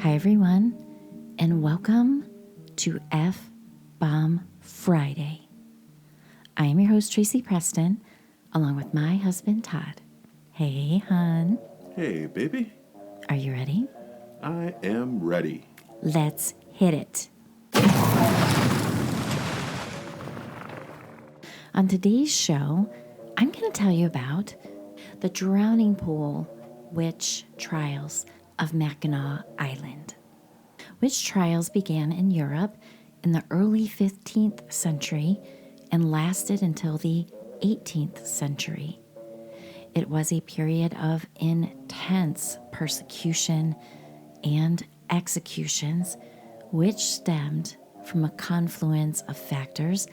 Hi, everyone, and welcome to F-Bomb Friday. I am your host, Tracy Preston, along with my husband, Todd. Hey, hon. Hey, baby. Are you ready? I am ready. Let's hit it. On today's show, I'm going to tell you about the drowning pool witch trials of Mackinac Island. Witch trials began in Europe in the early 15th century and lasted until the 18th century. It was a period of intense persecution and executions, which stemmed from a confluence of factors,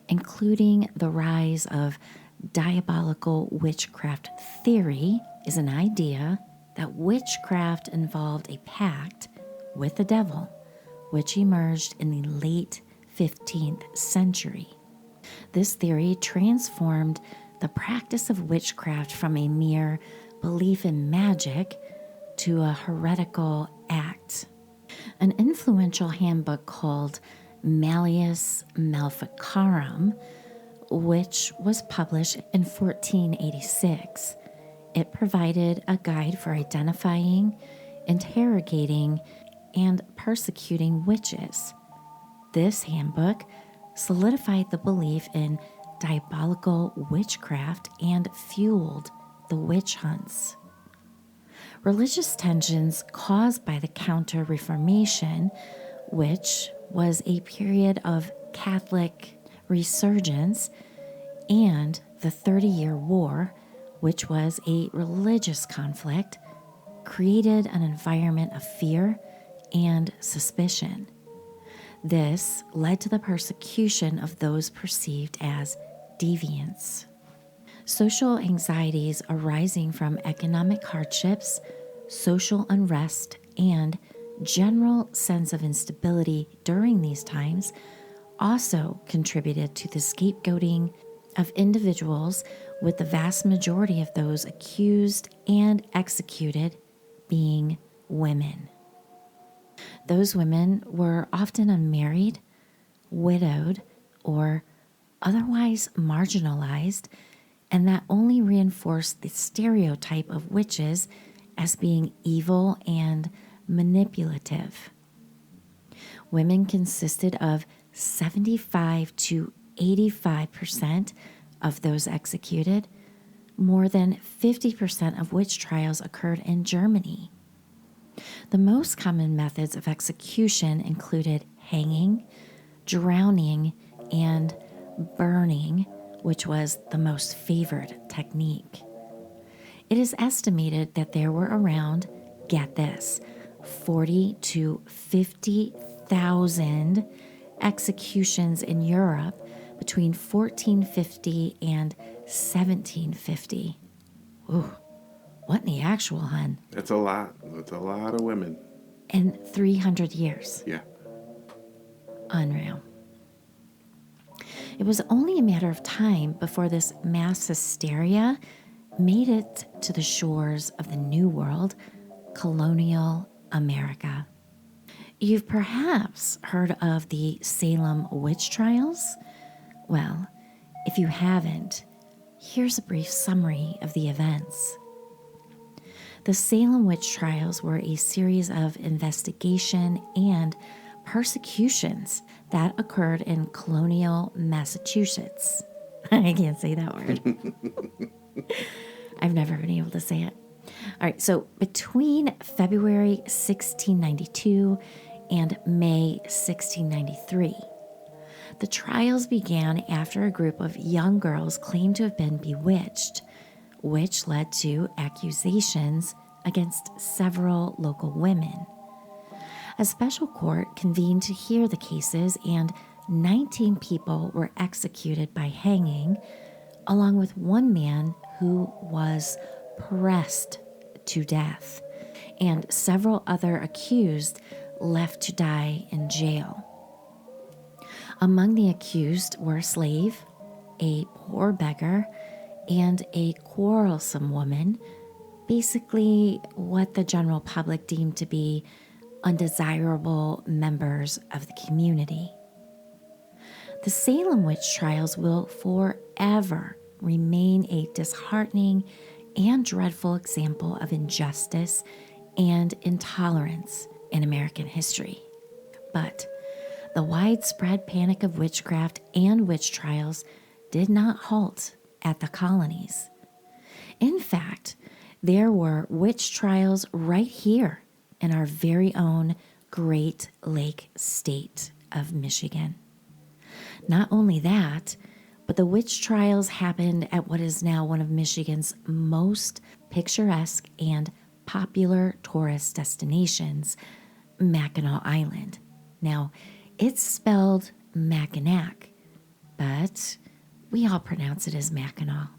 including the rise of diabolical witchcraft theory, is an idea that witchcraft involved a pact with the devil, which emerged in the late 15th century. This theory transformed the practice of witchcraft from a mere belief in magic to a heretical act. An influential handbook called Malleus Maleficarum, which was published in 1486, it provided a guide for identifying, interrogating, and persecuting witches. This handbook solidified the belief in diabolical witchcraft and fueled the witch hunts. Religious tensions caused by the Counter-Reformation, which was a period of Catholic resurgence, and the 30-Year War, which was a religious conflict, created an environment of fear and suspicion. This led to the persecution of those perceived as deviants. Social anxieties arising from economic hardships, social unrest, and general sense of instability during these times also contributed to the scapegoating of individuals, with the vast majority of those accused and executed being women. Those women were often unmarried, widowed, or otherwise marginalized, and that only reinforced the stereotype of witches as being evil and manipulative. Women consisted of 75 to 85% of those executed. More than 50% of witch trials occurred in Germany. The most common methods of execution included hanging, drowning, and burning, which was the most favored technique. It is estimated that there were around, get this, 40 to 50,000 executions in Europe between 1450 and 1750. Ooh, what in the actual, hun? That's a lot. That's a lot of women. In 300 years. Yeah. Unreal. It was only a matter of time before this mass hysteria made it to the shores of the New World, colonial America. You've perhaps heard of the Salem witch trials? Well, if you haven't, here's a brief summary of the events. The Salem witch trials were a series of investigation and persecutions that occurred in colonial Massachusetts. I can't say that word. I've never been able to say it. All right, so between February 1692 and May 1693, the trials began after a group of young girls claimed to have been bewitched, which led to accusations against several local women. A special court convened to hear the cases, and 19 people were executed by hanging, along with one man who was pressed to death, and several other accused left to die in jail. Among the accused were a slave, a poor beggar, and a quarrelsome woman, basically what the general public deemed to be undesirable members of the community. The Salem witch trials will forever remain a disheartening and dreadful example of injustice and intolerance in American history. But the widespread panic of witchcraft and witch trials did not halt at the colonies. In fact, there were witch trials right here in our very own Great Lake state of Michigan. Not only that, but the witch trials happened at what is now one of Michigan's most picturesque and popular tourist destinations, Mackinac Island. Now, it's spelled Mackinac, but we all pronounce it as Mackinac.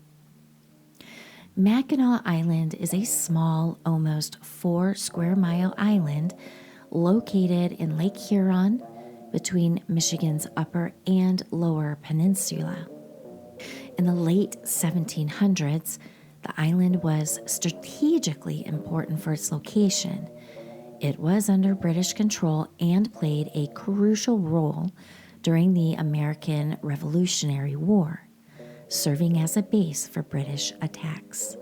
Mackinac Island is a small, almost 4 square mile island located in Lake Huron between Michigan's upper and lower peninsula. In the late 1700s, the island was strategically important for its location. It was under British control and played a crucial role during the American Revolutionary War, serving as a base for British attacks.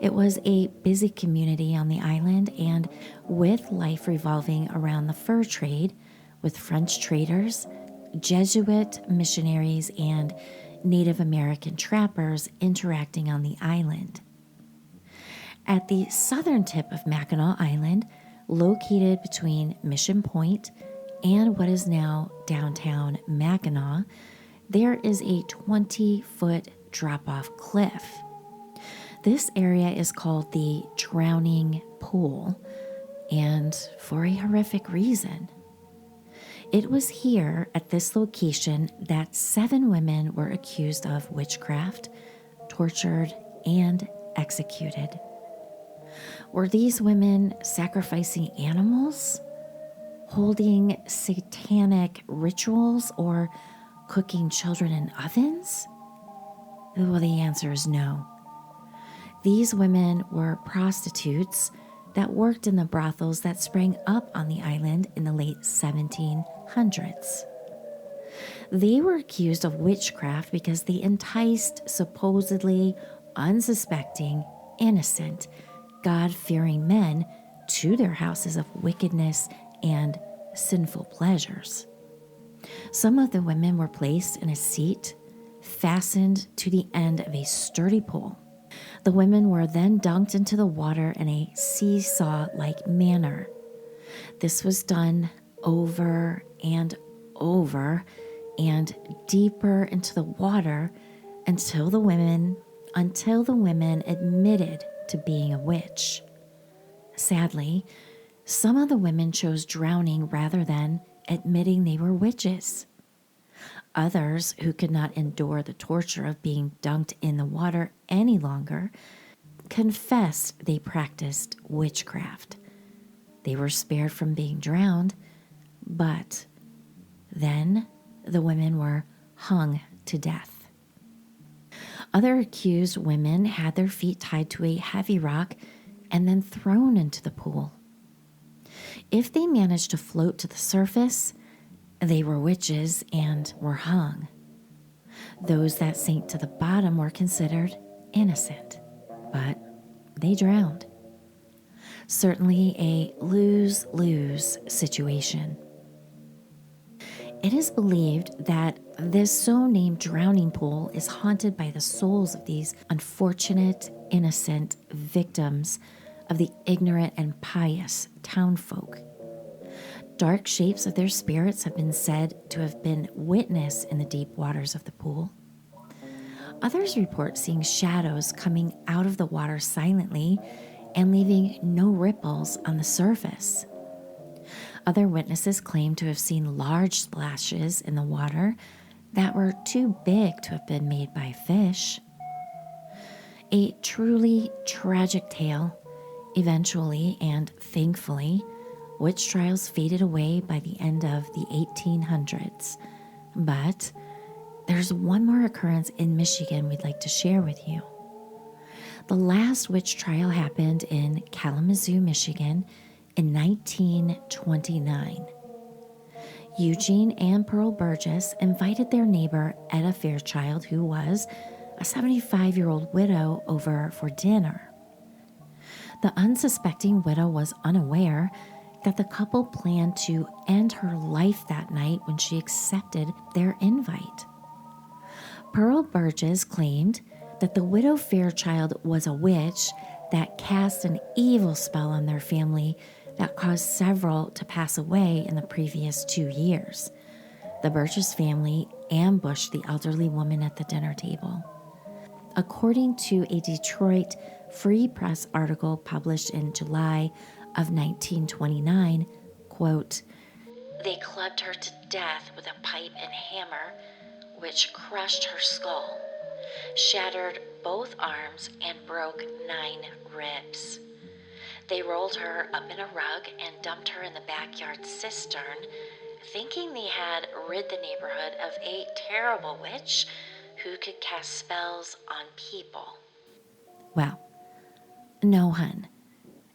It was a busy community on the island, and with life revolving around the fur trade, with French traders, Jesuit missionaries, and Native American trappers interacting on the island. At the southern tip of Mackinac Island, located between Mission Point and what is now downtown Mackinac, there is a 20-foot drop-off cliff. This area is called the Drowning Pool, and for a horrific reason. It was here at this location that 7 women were accused of witchcraft, tortured, and executed. Were these women sacrificing animals, holding satanic rituals, or cooking children in ovens? Well, the answer is no. These women were prostitutes that worked in the brothels that sprang up on the island in the late 1700s. They were accused of witchcraft because they enticed supposedly unsuspecting, innocent, God-fearing men to their houses of wickedness and sinful pleasures. Some of the women were placed in a seat fastened to the end of a sturdy pole. The women were then dunked into the water in a seesaw-like manner. This was done over and over and deeper into the water until the women admitted to being a witch. Sadly, some of the women chose drowning rather than admitting they were witches. Others, who could not endure the torture of being dunked in the water any longer, confessed they practiced witchcraft. They were spared from being drowned, but then the women were hung to death. Other accused women had their feet tied to a heavy rock and then thrown into the pool. If they managed to float to the surface, they were witches and were hung. Those that sank to the bottom were considered innocent, but they drowned. Certainly a lose-lose situation. It is believed that this so-named drowning pool is haunted by the souls of these unfortunate, innocent victims of the ignorant and pious townfolk. Dark shapes of their spirits have been said to have been witnessed in the deep waters of the pool. Others report seeing shadows coming out of the water silently and leaving no ripples on the surface. Other witnesses claim to have seen large splashes in the water that were too big to have been made by fish. A truly tragic tale. Eventually, and thankfully, witch trials faded away by the end of the 1800s. But there's one more occurrence in Michigan we'd like to share with you. The last witch trial happened in Kalamazoo, Michigan in 1929. Eugene and Pearl Burgess invited their neighbor Etta Fairchild, who was a 75-year-old widow, over for dinner. The unsuspecting widow was unaware that the couple planned to end her life that night when she accepted their invite. Pearl Burgess claimed that the widow Fairchild was a witch that cast an evil spell on their family that caused several to pass away in the previous 2 years. The Burgess family ambushed the elderly woman at the dinner table. According to a Detroit Free Press article published in July of 1929, quote, "They clubbed her to death with a pipe and hammer, which crushed her skull, shattered both arms, and broke 9 ribs. They rolled her up in a rug and dumped her in the backyard cistern, thinking they had rid the neighborhood of a terrible witch who could cast spells on people." Well, no, hun.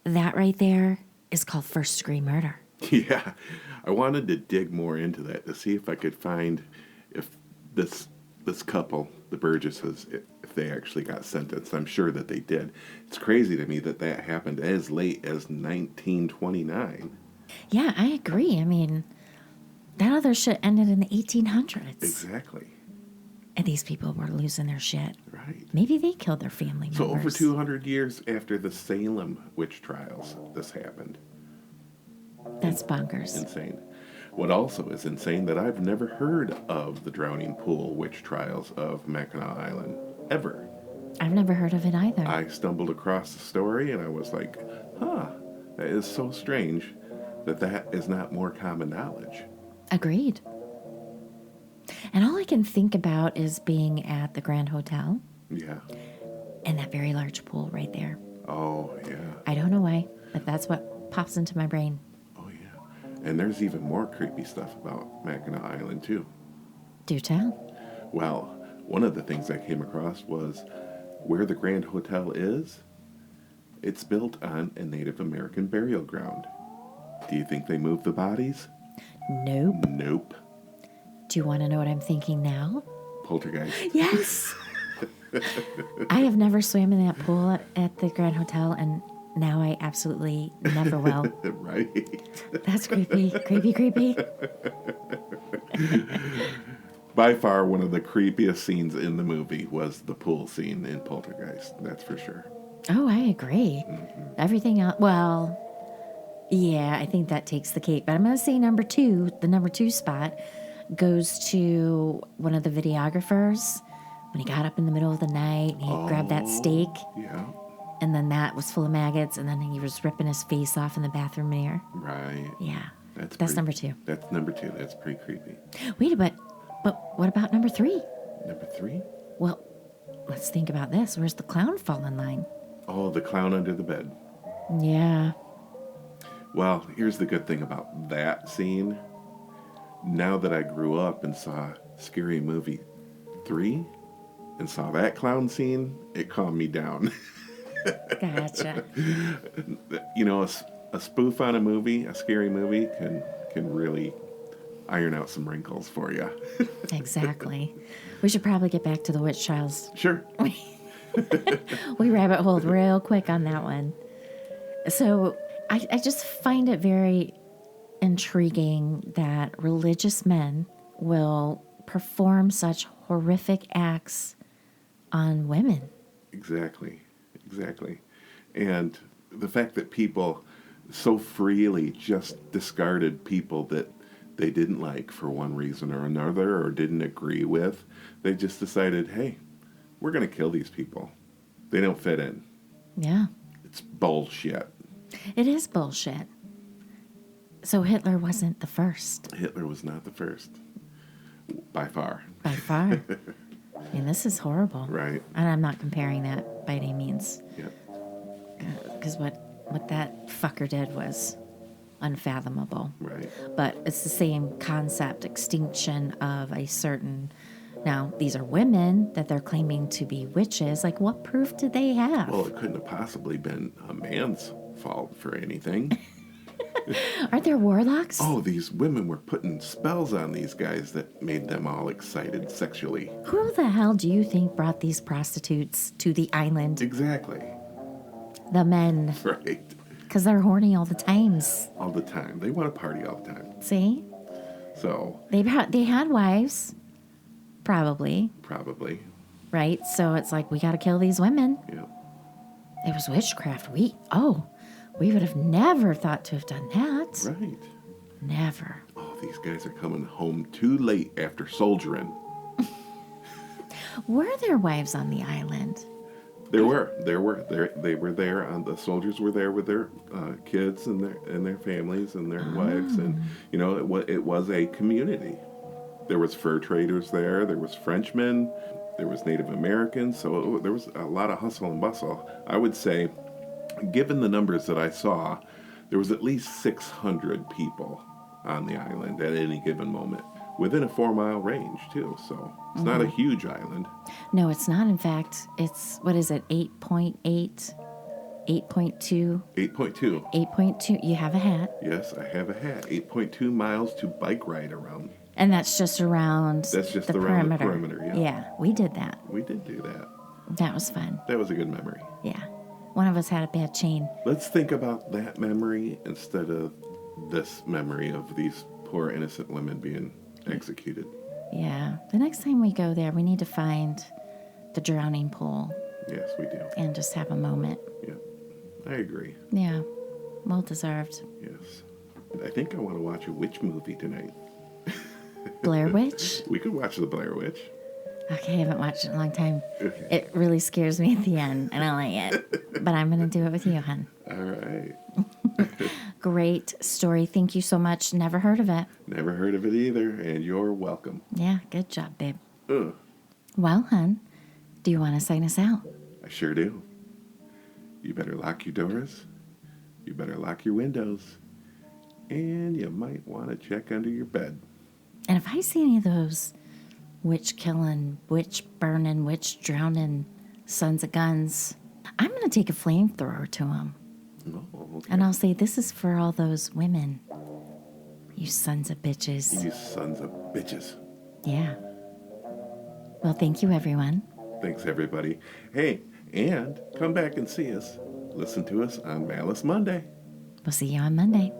That right there is called first-degree murder. Yeah, I wanted to dig more into that to see if I could find if this couple, the Burgesses, if they actually got sentenced. I'm sure that they did. It's crazy to me that happened as late as 1929. Yeah, I agree. I mean, that other shit ended in the 1800s. Exactly. And these people were losing their shit. Right. Maybe they killed their family members. So over 200 years after the Salem witch trials, this happened. That's bonkers. Insane. What also is insane that I've never heard of the drowning pool witch trials of Mackinac Island, ever. I've never heard of it either. I stumbled across the story and I was like, that is so strange that is not more common knowledge. Agreed. And all I can think about is being at the Grand Hotel. Yeah. And that very large pool right there. Oh, yeah. I don't know why, but that's what pops into my brain. Oh, yeah. And there's even more creepy stuff about Mackinac Island, too. Do tell. Well, one of the things I came across was where the Grand Hotel is. It's built on a Native American burial ground. Do you think they moved the bodies? Nope. Nope. Do you want to know what I'm thinking now? Poltergeist. Yes. I have never swam in that pool at the Grand Hotel, and now I absolutely never will. Right. That's creepy. Creepy. By far, one of the creepiest scenes in the movie was the pool scene in Poltergeist. That's for sure. Oh, I agree. Mm-hmm. Everything else, well, yeah, I think that takes the cake. But I'm going to say number 2, the number 2 spot, goes to one of the videographers when he got up in the middle of the night and he grabbed that steak. Yeah. And then that was full of maggots, and then he was ripping his face off in the bathroom mirror. Right. Yeah. That's number 2. That's number 2. That's pretty creepy. Wait, but what about number 3? Number 3? Well, let's think about this. Where's the clown fall in line? Oh, the clown under the bed. Yeah. Well, here's the good thing about that scene. Now that I grew up and saw Scary Movie 3 and saw that clown scene, it calmed me down. Gotcha. You know, a spoof on a movie, a scary movie, can really iron out some wrinkles for you. Exactly. We should probably get back to the witch trials. Sure. We rabbit holed real quick on that one. So I just find it very intriguing that religious men will perform such horrific acts on women. Exactly. And the fact that people so freely just discarded people that they didn't like for one reason or another or didn't agree with, they just decided, hey, we're going to kill these people. They don't fit in. Yeah. It's bullshit. It is bullshit. So Hitler wasn't the first. Hitler was not the first. By far. By far. I mean, this is horrible. Right. And I'm not comparing that by any means. Yep. Because what that fucker did was unfathomable. Right. But it's the same concept, extinction of a certain... Now, these are women that they're claiming to be witches. Like, what proof did they have? Well, it couldn't have possibly been a man's fault for anything. Aren't there warlocks? Oh, these women were putting spells on these guys that made them all excited sexually. Who the hell do you think brought these prostitutes to the island? Exactly. The men. Right. Because they're horny all the times. All the time. They want to party all the time. See? So. They had wives. Probably. Right? So it's like, we got to kill these women. Yeah. It was witchcraft. We would have never thought to have done that. Right. Never. Oh, these guys are coming home too late after soldiering. Were there wives on the island? They were there. The soldiers were there with their kids and their families and their wives, and it was a community. There was fur traders there. There was Frenchmen. There was Native Americans. So there was a lot of hustle and bustle. I would say, given the numbers that I saw, there was at least 600 people on the island at any given moment, within a 4-mile range too. So it's not a huge island. No, it's not. In fact, it's, what is it, 8.8, 8.2? 8.2. 8.2. You have a hat. Yes, I have a hat. 8.2 miles to bike ride around. And that's just around That's just the around perimeter. the perimeter, yeah. Yeah, we did that. We did do that. That was fun. That was a good memory. Yeah. One of us had a bad chain. Let's think about that memory instead of this memory of these poor innocent women being executed. Yeah. The next time we go there, we need to find the drowning pool Yes, we do. and just have a moment. Yeah, I agree. Yeah. Well deserved. Yes. I think I want to watch a witch movie tonight. Blair Witch? We could watch the Blair Witch. Okay, I haven't watched it in a long time. Okay. It really scares me at the end. I don't like it. But I'm going to do it with you, hon. All right. Great story. Thank you so much. Never heard of it. Never heard of it either, and you're welcome. Yeah, good job, babe. Ugh, Well, hon, do you want to sign us out? I sure do. You better lock your doors. You better lock your windows. And you might want to check under your bed. And if I see any of those witch killing, witch burning, witch drowning sons of guns, I'm going to take a flamethrower to them. Oh, okay. And I'll say, this is for all those women. You sons of bitches. You sons of bitches. Yeah. Well, thank you, everyone. Thanks, everybody. Hey, and come back and see us. Listen to us on Malice Monday. We'll see you on Monday.